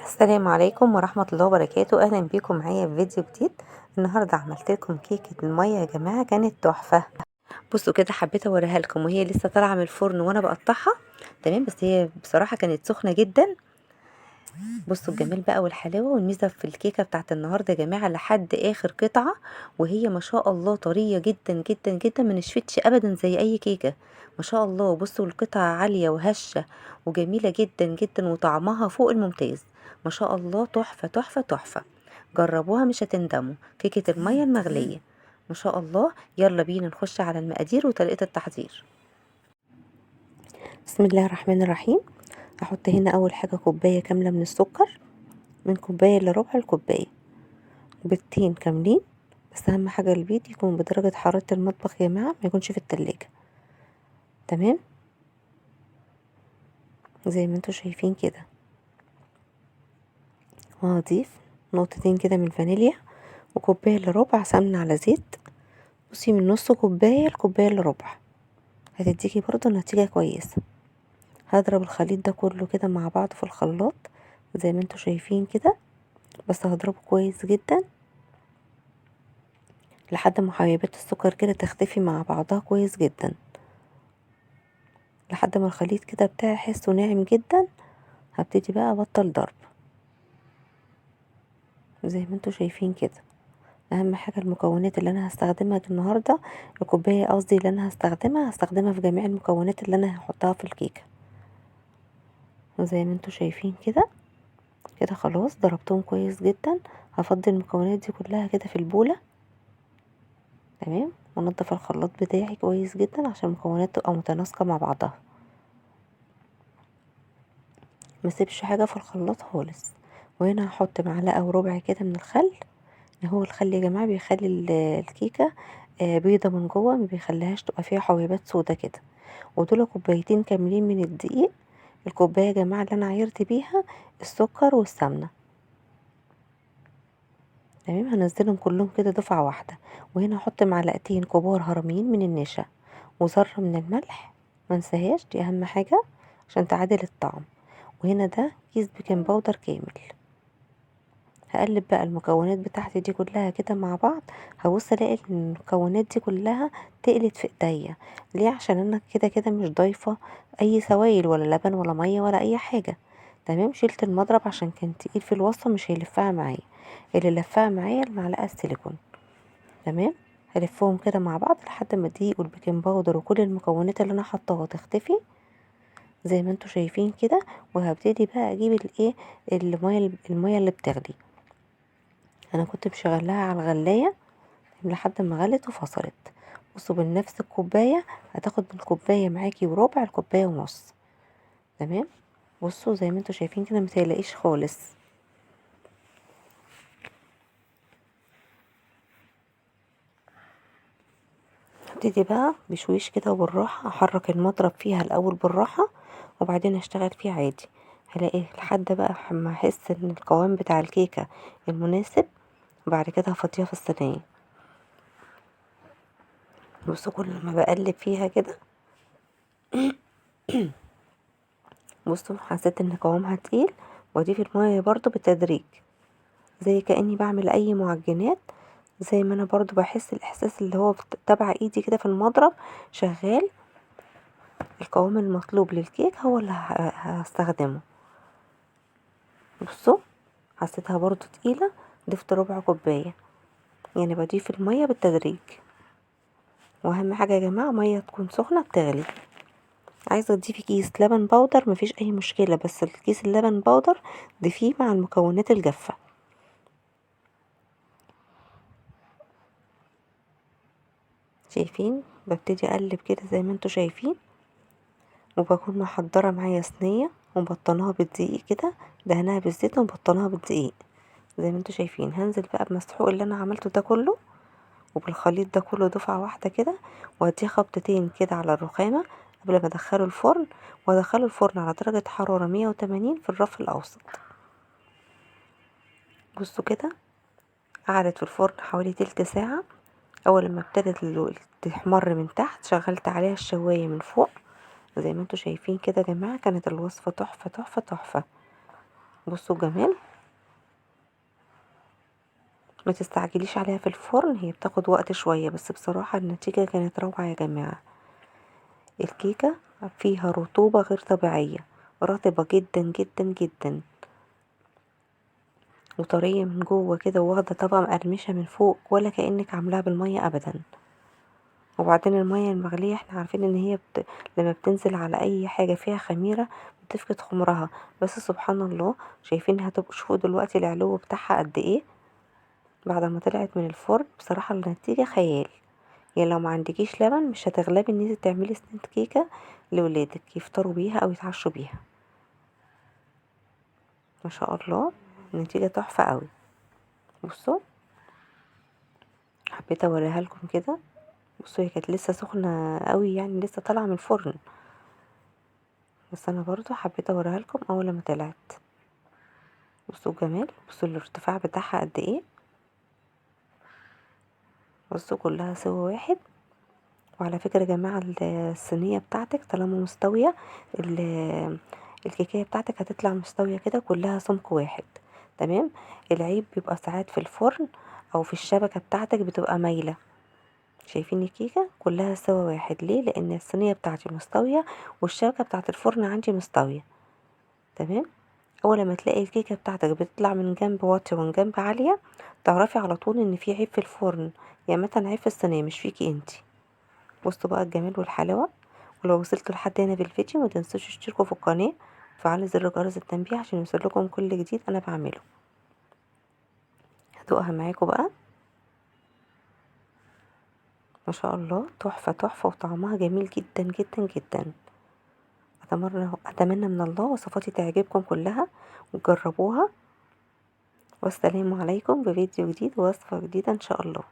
السلام عليكم ورحمة الله وبركاته. أهلا بيكم معايا في فيديو جديد. النهاردة عملت لكم كيكة المية يا جماعة، كانت تحفة. بصوا كده، حبيت اوريها لكم وهي لسه طالعة من الفرن وانا بقطعها. تمام، بس هي بصراحة كانت سخنة جدا. بصوا الجمال بقى والحلاوة والميزة في الكيكة بتاعت النهاردة يا جماعة لحد اخر قطعة، وهي ما شاء الله طرية جدا جدا جدا، ما نشفتش ابدا زي اي كيكة. ما شاء الله، بصوا القطعة عالية وهشة وجميلة جدا جدا، وطعمها فوق الممتاز. ما شاء الله، تحفة تحفة تحفة. جربوها مش هتندموا، كيكة المية المغلية. ما شاء الله. يلا بينا نخش على المقادير وطريقة التحضير. بسم الله الرحمن الرحيم. هحط هنا اول حاجة كوباية كاملة من السكر، من كوباية لربع الكوباية. بيضتين كاملين، بس اهم حاجة البيض يكون بدرجة حرارة المطبخ يا جماعة، ما يكونش في التلاجة. تمام، زي ما انتوا شايفين كده. وهضيف نقطتين كده من الفانيليا، وكوباية الا ربع سمنة على زيت. بصي، من نص كوباية لكوباية الا ربع، هتديكي برضو نتيجة كويسة. هضرب الخليط ده كله كده مع بعض في الخلاط زي ما انتوا شايفين كده، بس هضربه كويس جدا لحد ما حبيبات السكر كده تختفي مع بعضها كويس جدا، لحد ما الخليط كده بتاعي احسه ناعم جدا. هبتدي بقى ابطل ضرب زي ما انتوا شايفين كده. اهم حاجه المكونات اللي انا هستخدمها النهارده، الكوبايه قصدي اللي انا هستخدمها في جميع المكونات اللي انا هحطها في الكيكه. زي ما انتوا شايفين كده. كده خلاص ضربتهم كويس جدا. هفضي المكونات دي كلها كده في البوله. تمام، وانضف الخلاط بتاعي كويس جدا عشان المكونات تبقى متناسقه مع بعضها، مسيبش حاجه في الخلاط خالص. وهنا هحط معلقه وربع كده من الخل. هو الخل يا جماعه بيخلي الكيكه بيضه من جوه، ما بيخليهاش تبقى فيها حبيبات سودا كده. ودول كوبايتين كاملين من الدقيق. الكوبايه يا جماعه اللي انا عايرت بيها السكر والسمنه. تمام، هنزلهم كلهم كده دفعه واحده. وهنا هحط معلقتين كبار هرمين من النشا، وذره من الملح، منساهاش دي اهم حاجه عشان تعادل الطعم. وهنا ده كيس بيكنج باودر كامل. هقلب بقى المكونات بتاعتي دي كلها كده مع بعض. هبص الاقي المكونات دي كلها تقلت في ايديا. ليه؟ عشان انا كده كده مش ضايفه اي سوائل ولا لبن ولا ميه ولا اي حاجه. تمام، شلت المضرب عشان كان تقيل في الوصفه، مش هيلفها معايا. اللي لفها معايا المعلقه السيليكون. تمام، هلفهم كده مع بعض لحد ما الدقيق والبيكنج باودر وكل المكونات اللي انا حطاها تختفي زي ما انتوا شايفين كده. وهبتدي بقى اجيب الايه، الميه اللي بتغلي. انا كنت مشغلاها على الغلايه لحد ما غلت وفصلت. بصوا، بنفس الكوبايه هتاخد من كوبايه معاكي وربع الكوبايه ونص. تمام، بصوا زي ما انتوا شايفين كده، متقلقيش خالص. هبتدي بقى بشويش كده وبالراحه احرك المضرب فيها الاول بالراحه، وبعدين اشتغل فيها عادي. هلاقي لحد بقى ما احس ان القوام بتاع الكيكه المناسب، وبعد كده هفضيها في الصينيه. بصوا كل ما بقلب فيها كده، بصوا حسيت ان قوامها تقيل، واضيف الميه برضو بالتدريج زي كأني بعمل اي معجنات. زي ما انا برضو بحس الاحساس اللي هو تبع ايدي كده في المضرب شغال. القوام المطلوب للكيك هو اللي هستخدمه. بصوا، حسيتها برضو تقيلة، ضفت ربع كوباية. يعني بضيف المية بالتدريج. واهم حاجة يا جماعة مية تكون سخنة بتغلي. عايزة تضيفي كيس لبن بودر مفيش اي مشكلة، بس الكيس اللبن بودر ضيفيه مع المكونات الجافة. شايفين؟ ببتدي اقلب كده زي ما انتوا شايفين، وبكون محضرة معايا صينية ومبطناها بالدقيق كده، دهنها بالزيت ومبطناها بالدقيق زي ما انتوا شايفين. هنزل بقى بمسحوق اللي انا عملته ده كله وبالخليط ده كله دفعة واحدة كده، واديه خبطتين كده على الرخامة قبل ما ادخله الفرن. وادخله الفرن على درجة حرارة 180 في الرف الاوسط. بصوا كده، قعدت في الفرن حوالي تلت ساعة. اول ما ابتدت تحمر من تحت، شغلت عليها الشواية من فوق زي ما انتوا شايفين كده يا جماعة. كانت الوصفة تحفة تحفة تحفة. بصوا الجمال. ما تستعجليش عليها في الفرن، هي بتاخد وقت شوية، بس بصراحة النتيجة كانت روعة يا جماعة. الكيكة فيها رطوبة غير طبيعية، رطبة جدا جدا جدا، وطرية من جوه كده، واخدة طبقة مقرمشة من فوق، ولا كأنك عاملاها بالمية أبدا. وبعدين المية المغلية احنا عارفين ان هي لما بتنزل على اي حاجة فيها خميرة بتفقد خمرها. بس سبحان الله، شايفين؟ شوفوا دلوقتي العلو بتاعها قد ايه بعد ما طلعت من الفرن. بصراحة النتيجة خيال. يعني لو ما عندكيش لبن مش هتغلبي ان انت تعملي سنة كيكة لولادك يفطروا بيها او يتعشوا بيها. ما شاء الله، النتيجة تحفة قوي. بصوا، حبيت اوريها لكم كده. بصوا هي كانت لسه سخنة قوي، يعني لسه طالعة من الفرن، بس انا برضو حبيت اوريها لكم اول ما طلعت. بصوا الجمال، بصوا الارتفاع بتاعها قد ايه. بصوا كلها سوا واحد. وعلى فكرة يا جماعة، الصينية بتاعتك طالما مستوية، الكيكية بتاعتك هتطلع مستوية كده كلها سمك واحد. تمام. العيب بيبقى ساعات في الفرن او في الشبكة بتاعتك بتبقى مايلة. شايفين الكيكة كلها سوا واحد؟ ليه؟ لان الصينية بتاعتي مستوية والشبكة بتاعت الفرن عندي مستوية. تمام. اول ما تلاقي الكيكة بتاعتك بتطلع من جنب واطية ومن جنب عالية، تعرفي على طول ان في عيب في الفرن، يعني مثلا عيب في الصينية مش فيكي انتي. بصوا بقى الجمال والحلاوة. ولو وصلتوا لحد هنا في الفيديو ما تنسوش تشتركوا في القناة وتفعلوا زر جرس التنبيه عشان يوصلكم كل جديد انا بعمله. هدوقها معاكم بقى. ما شاء الله، تحفة تحفة، وطعمها جميل جدا جدا جدا. اتمنى من الله وصفاتي تعجبكم كلها وتجربوها. والسلام عليكم بفيديو جديد ووصفة جديدة ان شاء الله.